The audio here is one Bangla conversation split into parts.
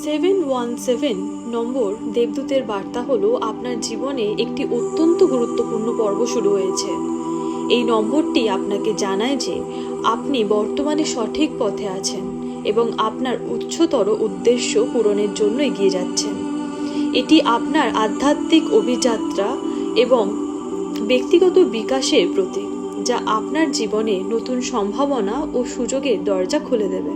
717 নম্বর দেবদূতের বার্তা হলো আপনার জীবনে একটি অত্যন্ত গুরুত্বপূর্ণ পর্ব শুরু হয়েছে। এই নম্বরটি আপনাকে জানায় যে আপনি বর্তমানে সঠিক পথে আছেন এবং আপনার উচ্চতর উদ্দেশ্য পূরণের জন্য এগিয়ে যাচ্ছেন। এটি আপনার আধ্যাত্মিক অভিযাত্রা এবং ব্যক্তিগত বিকাশের প্রতীক, যা আপনার জীবনে নতুন সম্ভাবনা ও সুযোগের দরজা খুলে দেবে।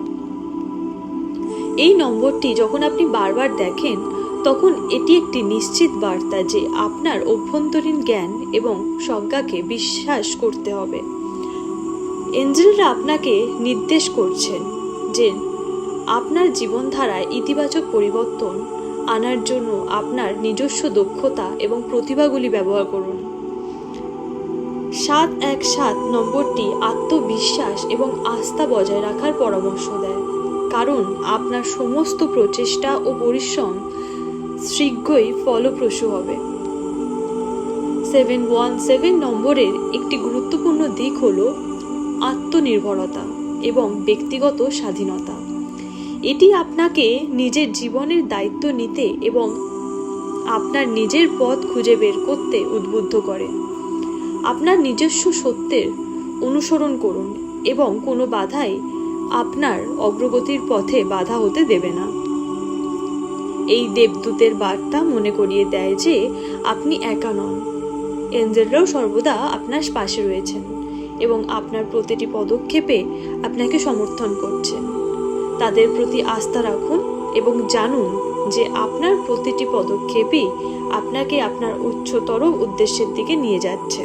এই নম্বরটি যখন আপনি বারবার দেখেন, তখন এটি একটি নিশ্চিত বার্তা যে আপনার অভ্যন্তরীণ জ্ঞান এবং প্রজ্ঞাকে বিশ্বাস করতে হবে। এঞ্জেলরা আপনাকে নির্দেশ করছেন যে আপনার জীবনধারায় ইতিবাচক পরিবর্তন আনার জন্য আপনার নিজস্ব দক্ষতা এবং প্রতিভাগুলি ব্যবহার করুন। 717 নম্বরটি আত্মবিশ্বাস এবং আস্থা বজায় রাখার পরামর্শ দেয়, কারণ আপনার সমস্ত প্রচেষ্টা ও পরিশ্রম শীঘ্রই ফলপ্রসূ হবে। 717 নম্বরের একটি গুরুত্বপূর্ণ দিক হল আত্মনির্ভরতা এবং ব্যক্তিগত স্বাধীনতা। এটি আপনাকে নিজের জীবনের দায়িত্ব নিতে এবং আপনার নিজের পথ খুঁজে বের করতে উদ্বুদ্ধ করে। আপনার নিজস্ব সত্যের অনুসরণ করুন এবং কোনো বাধাই আপনার অগ্রগতির পথে বাধা হতে দেবে না। এই দেবদূতের বার্তা মনে করিয়ে দেয় যে আপনি একা নন। এঞ্জেলরাও সর্বদা আপনার পাশে রয়েছেন এবং আপনার প্রতিটি পদক্ষেপে আপনাকে সমর্থন করছেন। তাদের প্রতি আস্থা রাখুন এবং জানুন যে আপনার প্রতিটি পদক্ষেপই আপনাকে আপনার উচ্চতর উদ্দেশ্যের দিকে নিয়ে যাচ্ছে।